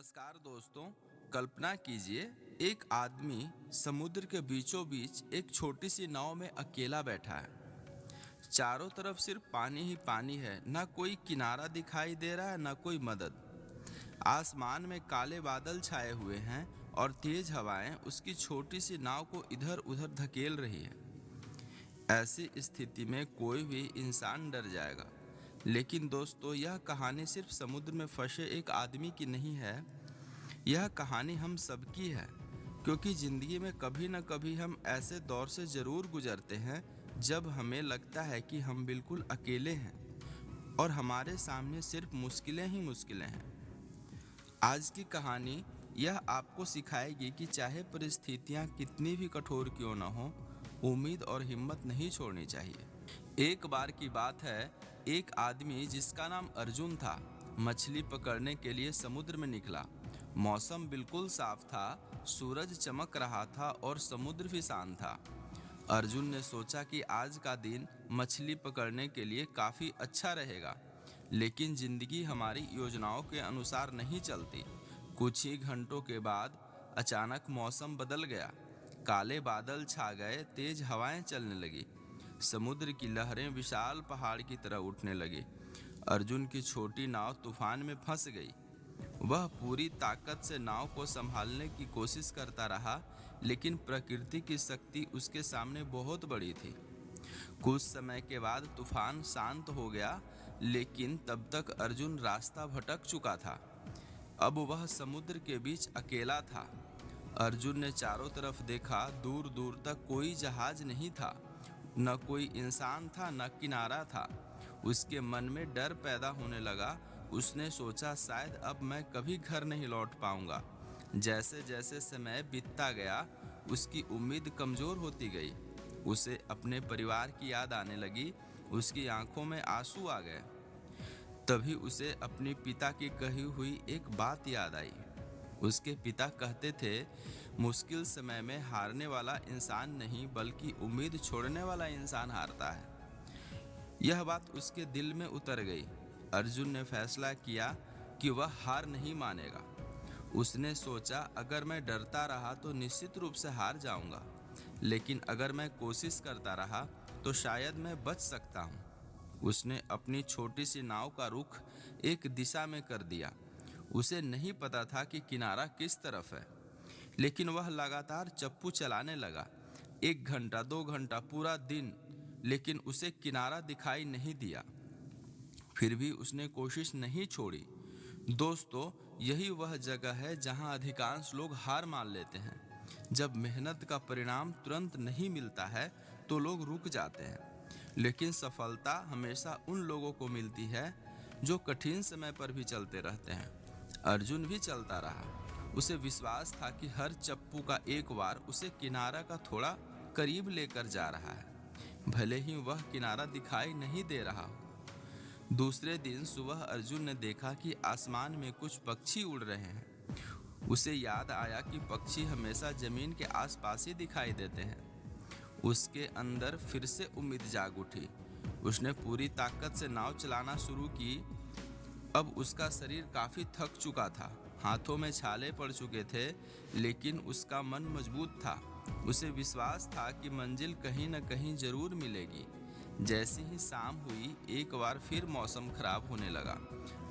नमस्कार दोस्तों। कल्पना कीजिए, एक आदमी समुद्र के बीचों बीच एक छोटी सी नाव में अकेला बैठा है। चारों तरफ सिर्फ पानी ही पानी है, ना कोई किनारा दिखाई दे रहा है, ना कोई मदद। आसमान में काले बादल छाए हुए हैं और तेज हवाएं उसकी छोटी सी नाव को इधर उधर धकेल रही है। ऐसी स्थिति में कोई भी इंसान डर जाएगा। लेकिन दोस्तों, यह कहानी सिर्फ समुद्र में फंसे एक आदमी की नहीं है। यह कहानी हम सबकी है, क्योंकि ज़िंदगी में कभी न कभी हम ऐसे दौर से ज़रूर गुजरते हैं जब हमें लगता है कि हम बिल्कुल अकेले हैं और हमारे सामने सिर्फ मुश्किलें ही मुश्किलें हैं। आज की कहानी यह आपको सिखाएगी कि चाहे परिस्थितियाँ कितनी भी कठोर क्यों न हो, उम्मीद और हिम्मत नहीं छोड़नी चाहिए। एक बार की बात है, एक आदमी जिसका नाम अर्जुन था, मछली पकड़ने के लिए समुद्र में निकला। मौसम बिल्कुल साफ था, सूरज चमक रहा था और समुद्र भी शांत था। अर्जुन ने सोचा कि आज का दिन मछली पकड़ने के लिए काफ़ी अच्छा रहेगा। लेकिन जिंदगी हमारी योजनाओं के अनुसार नहीं चलती। कुछ ही घंटों के बाद अचानक मौसम बदल गया। काले बादल छा गए, तेज हवाएं चलने लगी। समुद्र की लहरें विशाल पहाड़ की तरह उठने लगी। अर्जुन की छोटी नाव तूफान में फंस गई। वह पूरी ताकत से नाव को संभालने की कोशिश करता रहा, लेकिन प्रकृति की शक्ति उसके सामने बहुत बड़ी थी। कुछ समय के बाद तूफान शांत हो गया, लेकिन तब तक अर्जुन रास्ता भटक चुका था। अब वह समुद्र के बीच अकेला था। अर्जुन ने चारों तरफ देखा, दूर दूर तक कोई जहाज नहीं था, न कोई इंसान था, न किनारा था। उसके मन में डर पैदा होने लगा। उसने सोचा, शायद अब मैं कभी घर नहीं लौट पाऊंगा। जैसे जैसे समय बीतता गया, उसकी उम्मीद कमजोर होती गई। उसे अपने परिवार की याद आने लगी। उसकी आंखों में आंसू आ गए। तभी उसे अपने पिता की कही हुई एक बात याद आई। उसके पिता कहते थे, मुश्किल समय में हारने वाला इंसान नहीं, बल्कि उम्मीद छोड़ने वाला इंसान हारता है। यह बात उसके दिल में उतर गई। अर्जुन ने फैसला किया कि वह हार नहीं मानेगा। उसने सोचा, अगर मैं डरता रहा तो निश्चित रूप से हार जाऊंगा, लेकिन अगर मैं कोशिश करता रहा तो शायद मैं बच सकता हूँ। उसने अपनी छोटी सी नाव का रुख एक दिशा में कर दिया। उसे नहीं पता था कि किनारा किस तरफ है, लेकिन वह लगातार चप्पू चलाने लगा। 1 घंटा, 2 घंटा, पूरा दिन, लेकिन उसे किनारा दिखाई नहीं दिया। फिर भी उसने कोशिश नहीं छोड़ी। दोस्तों, यही वह जगह है जहां अधिकांश लोग हार मान लेते हैं। जब मेहनत का परिणाम तुरंत नहीं मिलता है तो लोग रुक जाते हैं। लेकिन सफलता हमेशा उन लोगों को मिलती है जो कठिन समय पर भी चलते रहते हैं। अर्जुन भी चलता रहा। उसे विश्वास था कि हर चप्पू का एक वार उसे किनारा का थोड़ा करीब लेकर जा रहा है, भले ही वह किनारा दिखाई नहीं दे रहा हो। दूसरे दिन सुबह अर्जुन ने देखा कि आसमान में कुछ पक्षी उड़ रहे हैं। उसे याद आया कि पक्षी हमेशा जमीन के आसपास ही दिखाई देते हैं। उसके अंदर फिर से उम्मीद जाग उठी। उसने पूरी ताकत से नाव चलाना शुरू की। अब उसका शरीर काफी थक चुका था, हाथों में छाले पड़ चुके थे, लेकिन उसका मन मजबूत था। उसे विश्वास था कि मंजिल कहीं न कहीं जरूर मिलेगी। जैसे ही शाम हुई, एक बार फिर मौसम खराब होने लगा।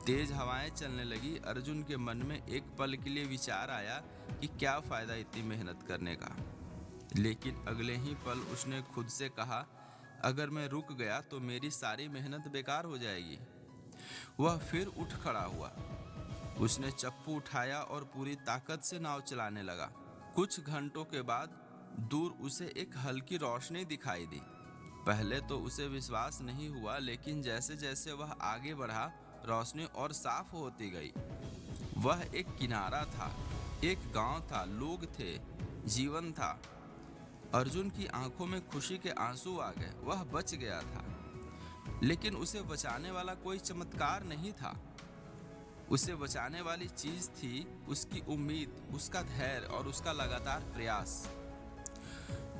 तेज हवाएं चलने लगी। अर्जुन के मन में एक पल के लिए विचार आया कि क्या फायदा इतनी मेहनत करने का। लेकिन अगले ही पल उसने खुद से कहा, अगर मैं रुक गया तो मेरी सारी मेहनत बेकार हो जाएगी। वह फिर उठ खड़ा हुआ। उसने चप्पू उठाया और पूरी ताकत से नाव चलाने लगा। कुछ घंटों के बाद दूर उसे एक हल्की रोशनी दिखाई दी। पहले तो उसे विश्वास नहीं हुआ, लेकिन जैसे जैसे वह आगे बढ़ा, रोशनी और साफ होती गई। वह एक किनारा था, एक गांव था, लोग थे, जीवन था। अर्जुन की आंखों में खुशी के आंसू आ गए। वह बच गया था, लेकिन उसे बचाने वाला कोई चमत्कार नहीं था। उसे बचाने वाली चीज थी उसकी उम्मीद, उसका धैर्य और उसका लगातार प्रयास।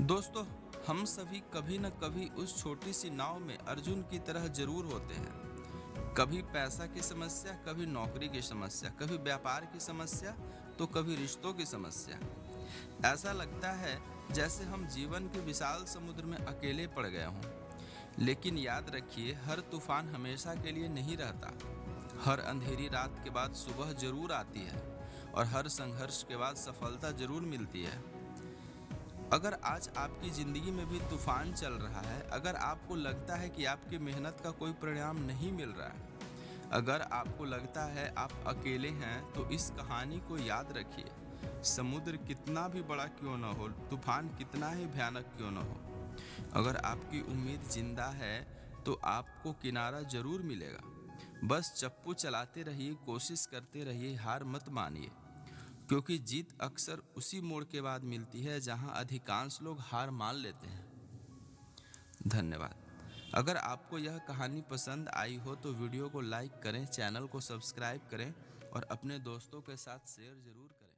दोस्तों, हम सभी कभी न कभी उस छोटी सी नाव में अर्जुन की तरह जरूर होते हैं। कभी पैसा की समस्या, कभी नौकरी की समस्या, कभी व्यापार की समस्या, तो कभी रिश्तों की समस्या। ऐसा लगता है जैसे हम जीवन के विशाल समुद्र में अकेले पड़ गए हों। लेकिन याद रखिए, हर तूफान हमेशा के लिए नहीं रहता। हर अंधेरी रात के बाद सुबह जरूर आती है, और हर संघर्ष के बाद सफलता जरूर मिलती है। अगर आज आपकी ज़िंदगी में भी तूफान चल रहा है, अगर आपको लगता है कि आपकी मेहनत का कोई परिणाम नहीं मिल रहा है, अगर आपको लगता है आप अकेले हैं, तो इस कहानी को याद रखिए। समुद्र कितना भी बड़ा क्यों न हो, तूफान कितना ही भयानक क्यों न हो, अगर आपकी उम्मीद जिंदा है तो आपको किनारा जरूर मिलेगा। बस चप्पू चलाते रहिए, कोशिश करते रहिए, हार मत मानिए, क्योंकि जीत अक्सर उसी मोड़ के बाद मिलती है जहां अधिकांश लोग हार मान लेते हैं। धन्यवाद। अगर आपको यह कहानी पसंद आई हो तो वीडियो को लाइक करें, चैनल को सब्सक्राइब करें और अपने दोस्तों के साथ शेयर जरूर करें।